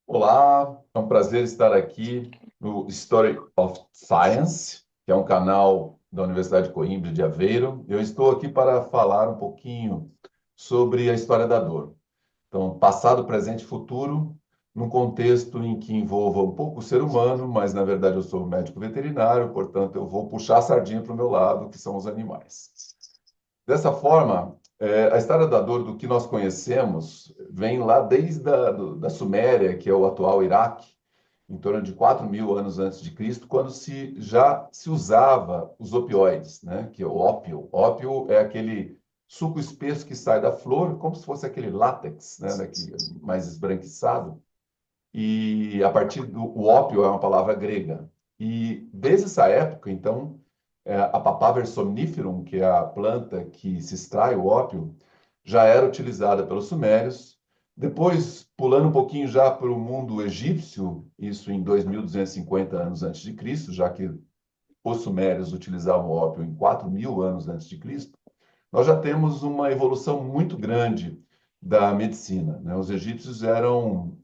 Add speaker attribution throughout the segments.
Speaker 1: Olá, é um prazer estar aqui no Story of Science, que é um canal da Universidade de Coimbra de Aveiro. Eu estou aqui para falar um pouquinho sobre a história da dor. Então, passado, presente e futuro, num contexto em que envolva um pouco o ser humano, mas na verdade eu sou médico veterinário, portanto eu vou puxar a sardinha para o meu lado, que são os animais. Dessa forma, a história da dor do que nós conhecemos vem lá desde da Suméria, que é o atual Iraque, em torno de 4.000 anos antes de Cristo, quando já se usava os opioides, né? Que é o ópio. Ópio é aquele suco espesso que sai da flor, como se fosse aquele látex, né? Mais esbranquiçado. E a partir do o ópio é uma palavra grega. E desde essa época, então, a Papaver somniferum, que é a planta que se extrai o ópio, já era utilizada pelos sumérios. Depois, pulando um pouquinho já para o mundo egípcio, isso em 2.250 anos antes de Cristo, já que os sumérios utilizavam o ópio em 4.000 anos antes de Cristo, nós já temos uma evolução muito grande da medicina, né? Os egípcios eram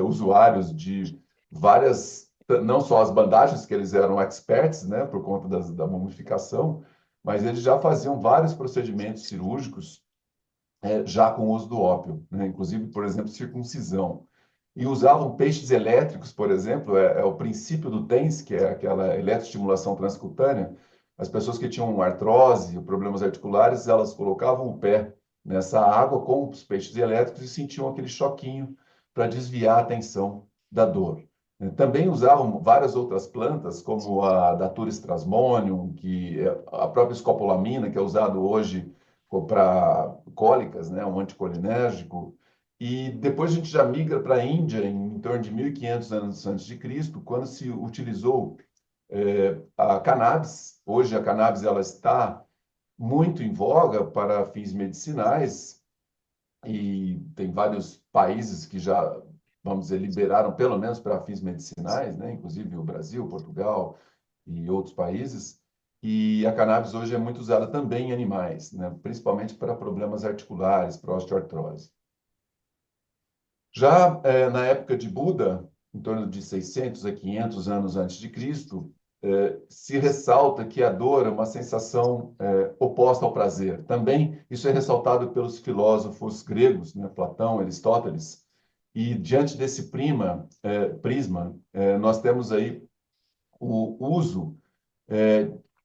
Speaker 1: usuários de várias, não só as bandagens, que eles eram experts, né, por conta da mumificação, mas eles já faziam vários procedimentos cirúrgicos já com o uso do ópio, né? Inclusive, por exemplo, circuncisão. E usavam peixes elétricos, por exemplo, é o princípio do TENS, que é aquela eletroestimulação transcutânea. As pessoas que tinham artrose, problemas articulares, elas colocavam o pé nessa água com os peixes elétricos e sentiam aquele choquinho para desviar a tensão da dor. Também usavam várias outras plantas, como a Datura stramonium, que é a própria escopolamina, que é usado hoje para cólicas, né, um anticolinérgico. E depois a gente já migra para a Índia, em torno de 1.500 anos antes de Cristo, quando se utilizou a cannabis. Hoje a cannabis ela está muito em voga para fins medicinais e tem vários países que já, vamos dizer, liberaram pelo menos para fins medicinais, né? Inclusive o Brasil, Portugal e outros países. E a cannabis hoje é muito usada também em animais, né? Principalmente para problemas articulares, para osteoartrose. Já na época de Buda, em torno de 600 a 500 anos antes de Cristo, se ressalta que a dor é uma sensação oposta ao prazer. Também isso é ressaltado pelos filósofos gregos, né, Platão, Aristóteles. E diante desse prisma, nós temos aí o uso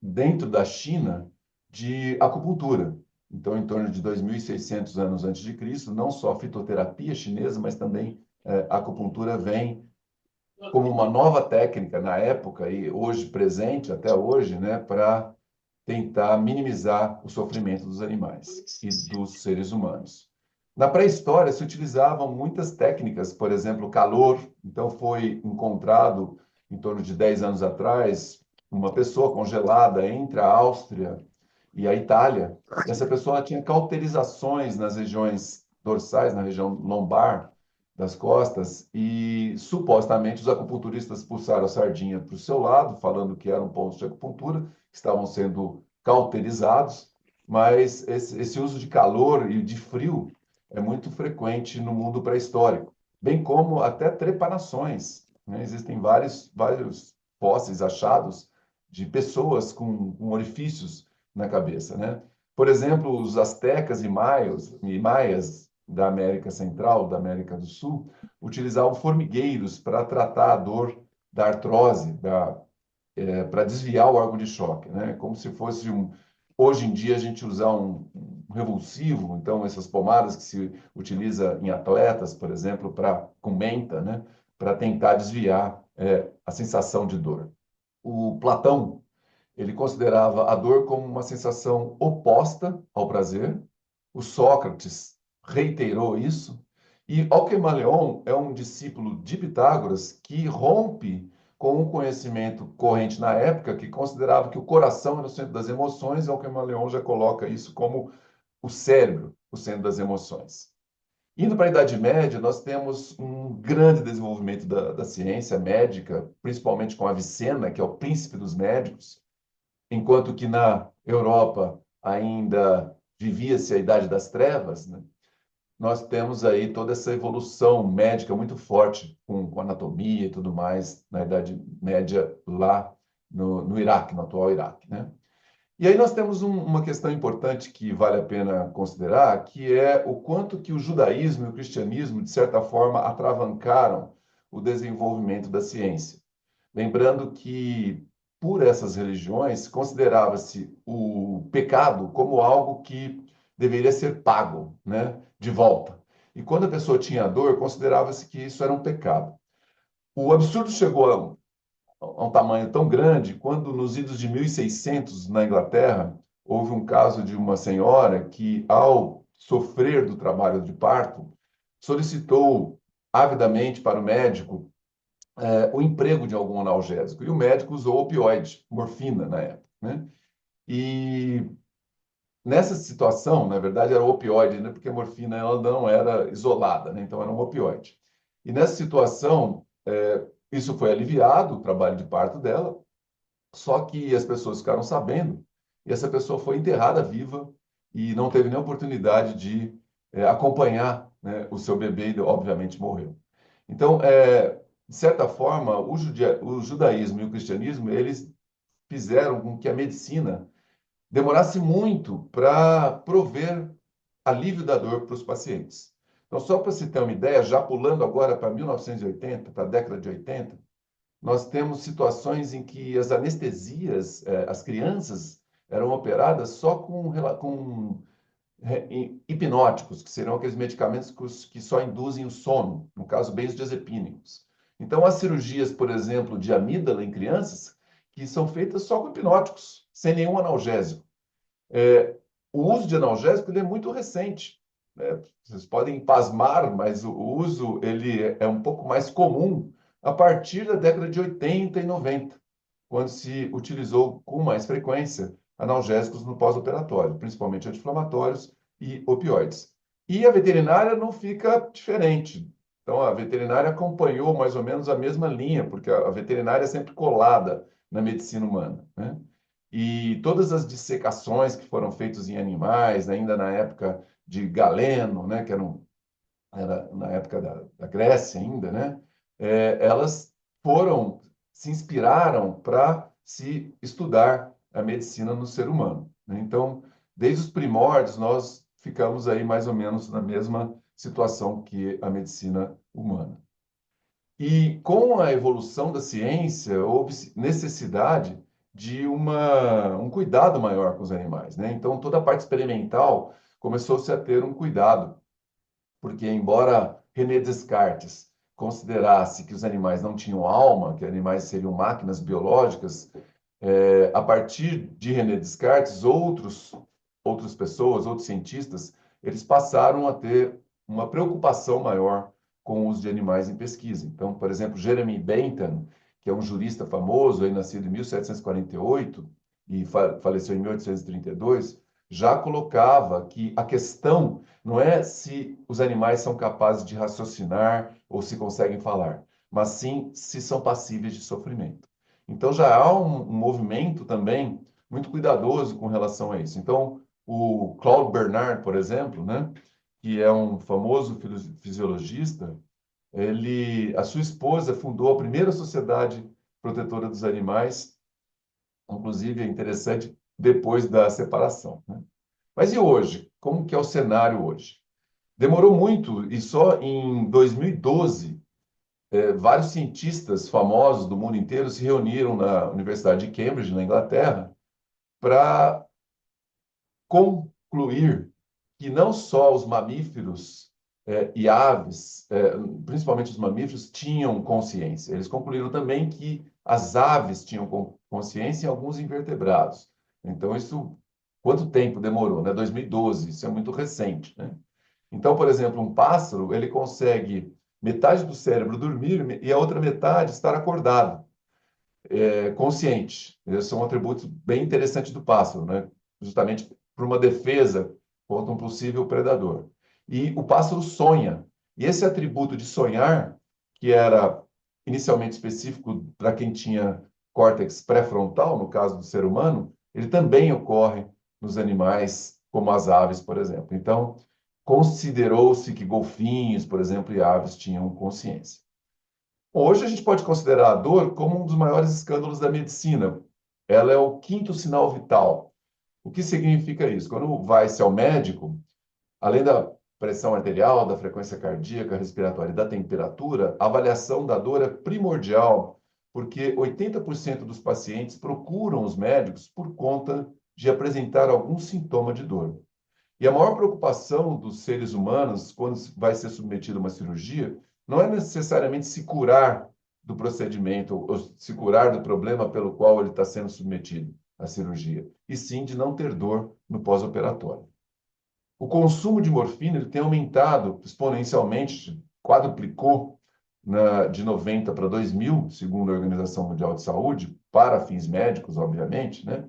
Speaker 1: dentro da China de acupuntura. Então, em torno de 2.600 anos antes de Cristo, não só a fitoterapia chinesa, mas também a acupuntura vem como uma nova técnica na época e hoje presente até hoje, né, para tentar minimizar o sofrimento dos animais e dos seres humanos. Na pré-história se utilizavam muitas técnicas, por exemplo, calor. Então foi encontrado em torno de 10 anos atrás uma pessoa congelada entre a Áustria e a Itália. E essa pessoa tinha cauterizações nas regiões dorsais, na região lombar das costas, e supostamente os acupunturistas pulsaram a sardinha para o seu lado, falando que eram pontos de acupuntura, que estavam sendo cauterizados, mas esse uso de calor e de frio é muito frequente no mundo pré-histórico, bem como até trepanações, né? Existem vários fósseis achados de pessoas com orifícios na cabeça, né? Por exemplo, os astecas e maias da América Central, da América do Sul, utilizavam formigueiros para tratar a dor da artrose, para desviar o órgão de choque, né? Como se fosse hoje em dia a gente usar um revulsivo, então essas pomadas que se utiliza em atletas, por exemplo, para com menta, né? Para tentar desviar a sensação de dor. O Platão ele considerava a dor como uma sensação oposta ao prazer. O Sócrates reiterou isso. E Alquemalleon é um discípulo de Pitágoras que rompe com um conhecimento corrente na época que considerava que o coração era o centro das emoções. E Alquemalleon já coloca isso como o cérebro, o centro das emoções. Indo para a Idade Média, nós temos um grande desenvolvimento da ciência médica, principalmente com Avicena, que é o príncipe dos médicos, enquanto que na Europa ainda vivia-se a Idade das Trevas, né? nós temos aí toda essa evolução médica muito forte com anatomia e tudo mais na Idade Média lá no Iraque, no atual Iraque, né? E aí nós temos uma questão importante que vale a pena considerar, que é o quanto que o judaísmo e o cristianismo, de certa forma, atravancaram o desenvolvimento da ciência. Lembrando que, por essas religiões, considerava-se o pecado como algo que deveria ser pago, né, de volta. E quando a pessoa tinha dor, considerava-se que isso era um pecado. O absurdo chegou a um tamanho tão grande, quando nos idos de 1600, na Inglaterra, houve um caso de uma senhora que, ao sofrer do trabalho de parto, solicitou avidamente para o médico o emprego de algum analgésico. E o médico usou opioide, morfina na época, né? E nessa situação, na verdade, era opioide, né? Porque a morfina ela não era isolada, né? Então era um opioide. E nessa situação, isso foi aliviado, o trabalho de parto dela, só que as pessoas ficaram sabendo e essa pessoa foi enterrada viva e não teve nem oportunidade de acompanhar, né, o seu bebê e, obviamente, morreu. Então, de certa forma, o judaísmo e o cristianismo, eles fizeram com que a medicina demorasse muito para prover alívio da dor para os pacientes. Então, só para se ter uma ideia, já pulando agora para 1980, para a década de 80, nós temos situações em que as anestesias, as crianças eram operadas só com hipnóticos, que seriam aqueles medicamentos que só induzem o sono, no caso, benzodiazepínicos. Então, há cirurgias, por exemplo, de amígdala em crianças, que são feitas só com hipnóticos, sem nenhum analgésico. O uso de analgésico ele é muito recente, né? Vocês podem pasmar, mas o uso ele é um pouco mais comum a partir da década de 80 e 90, quando se utilizou com mais frequência analgésicos no pós-operatório, principalmente anti-inflamatórios e opioides. E a veterinária não fica diferente. Então, a veterinária acompanhou mais ou menos a mesma linha, porque a veterinária é sempre colada na medicina humana, né? E todas as dissecações que foram feitas em animais, ainda na época de Galeno, né, era na época da Grécia ainda, né, elas se inspiraram para se estudar a medicina no ser humano, né? Então, desde os primórdios, nós ficamos aí mais ou menos na mesma situação que a medicina humana. E com a evolução da ciência, houve necessidade de um cuidado maior com os animais, né? Então, toda a parte experimental começou-se a ter um cuidado, porque embora René Descartes considerasse que os animais não tinham alma, que animais seriam máquinas biológicas, a partir de René Descartes, outras pessoas, outros cientistas, eles passaram a ter uma preocupação maior com o uso de animais em pesquisa. Então, por exemplo, Jeremy Bentham, que é um jurista famoso, aí, nascido em 1748 e faleceu em 1832, já colocava que a questão não é se os animais são capazes de raciocinar ou se conseguem falar, mas sim se são passíveis de sofrimento. Então já há um movimento também muito cuidadoso com relação a isso. Então, o Claude Bernard, por exemplo, né, que é um famoso fisiologista, a sua esposa fundou a primeira sociedade protetora dos animais, inclusive é interessante, depois da separação, né? Mas e hoje? Como que é o cenário hoje? Demorou muito e só em 2012 vários cientistas famosos do mundo inteiro se reuniram na Universidade de Cambridge, na Inglaterra, para concluir que não só os mamíferos e aves, principalmente os mamíferos, tinham consciência. Eles concluíram também que as aves tinham consciência e alguns invertebrados. Então, isso, quanto tempo demorou, né? 2012, isso é muito recente, né? Então, por exemplo, um pássaro, ele consegue metade do cérebro dormir e a outra metade estar acordado, consciente. Esses são atributos bem interessantes do pássaro, né? Justamente para uma defesa contra um possível predador. E o pássaro sonha. E esse atributo de sonhar, que era inicialmente específico para quem tinha córtex pré-frontal, no caso do ser humano, ele também ocorre nos animais, como as aves, por exemplo. Então, considerou-se que golfinhos, por exemplo, e aves tinham consciência. Hoje a gente pode considerar a dor como um dos maiores escândalos da medicina. Ela é o quinto sinal vital. O que significa isso? Quando vai-se ao médico, além da pressão arterial, da frequência cardíaca, respiratória e da temperatura, a avaliação da dor é primordial, porque 80% dos pacientes procuram os médicos por conta de apresentar algum sintoma de dor. E a maior preocupação dos seres humanos, quando vai ser submetido a uma cirurgia, não é necessariamente se curar do procedimento ou se curar do problema pelo qual ele está sendo submetido à cirurgia, e sim de não ter dor no pós-operatório. O consumo de morfina ele tem aumentado exponencialmente, quadruplicou de 90 para 2000, segundo a Organização Mundial de Saúde, para fins médicos, obviamente, né?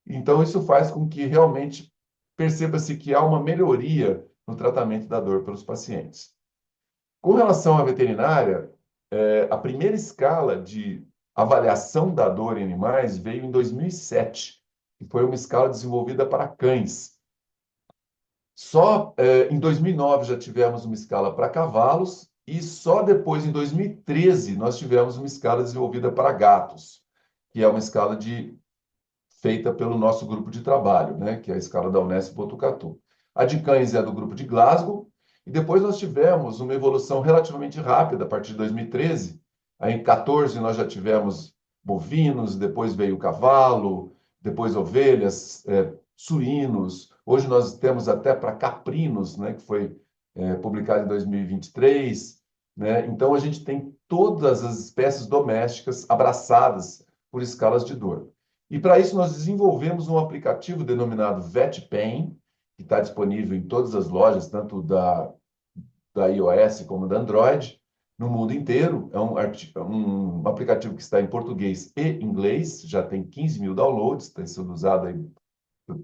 Speaker 1: Então, isso faz com que realmente perceba-se que há uma melhoria no tratamento da dor pelos pacientes. Com relação à veterinária, a primeira escala de avaliação da dor em animais veio em 2007, que foi uma escala desenvolvida para cães. Só em 2009 já tivemos uma escala para cavalos e só depois, em 2013, nós tivemos uma escala desenvolvida para gatos, que é uma escala feita pelo nosso grupo de trabalho, né, que é a escala da Unesp Botucatu. A de cães é do grupo de Glasgow, e depois nós tivemos uma evolução relativamente rápida a partir de 2013. Aí, em 2014 nós já tivemos bovinos, depois veio cavalo, depois ovelhas, suínos. Hoje nós temos até para caprinos, né, que foi publicado em 2023. Né? Então a gente tem todas as espécies domésticas abraçadas por escalas de dor. E para isso nós desenvolvemos um aplicativo denominado VetPain, que está disponível em todas as lojas, tanto da iOS como da Android, no mundo inteiro. É um aplicativo que está em português e inglês, já tem 15 mil downloads, tem sido usado aí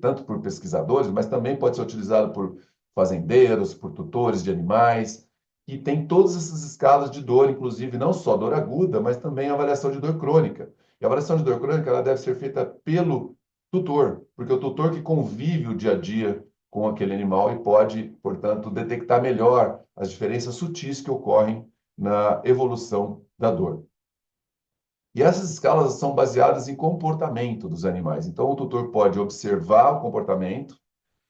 Speaker 1: tanto por pesquisadores, mas também pode ser utilizado por fazendeiros, por tutores de animais, e tem todas essas escalas de dor, inclusive não só dor aguda, mas também avaliação de dor crônica. E a avaliação de dor crônica ela deve ser feita pelo tutor, porque é o tutor que convive o dia a dia com aquele animal e pode, portanto, detectar melhor as diferenças sutis que ocorrem na evolução da dor. E essas escalas são baseadas em comportamento dos animais. Então, o tutor pode observar o comportamento,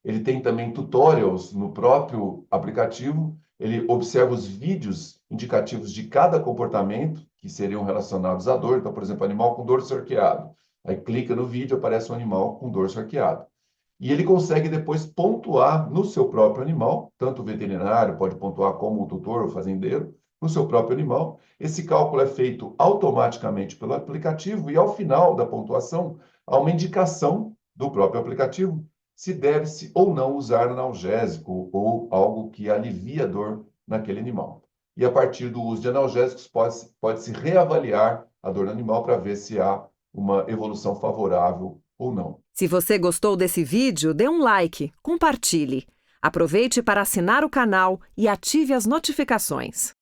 Speaker 1: ele tem também tutorials no próprio aplicativo, ele observa os vídeos indicativos de cada comportamento que seriam relacionados à dor. Então, por exemplo, animal com dorso arqueado. Aí clica no vídeo, aparece um animal com dorso arqueado. E ele consegue depois pontuar no seu próprio animal, tanto o veterinário pode pontuar como o tutor, o fazendeiro, no seu próprio animal. Esse cálculo é feito automaticamente pelo aplicativo e, ao final da pontuação, há uma indicação do próprio aplicativo se deve-se ou não usar analgésico ou algo que alivia a dor naquele animal. E a partir do uso de analgésicos pode-se reavaliar a dor no animal para ver se há uma evolução favorável ou não.
Speaker 2: Se você gostou desse vídeo, dê um like, compartilhe. Aproveite para assinar o canal e ative as notificações.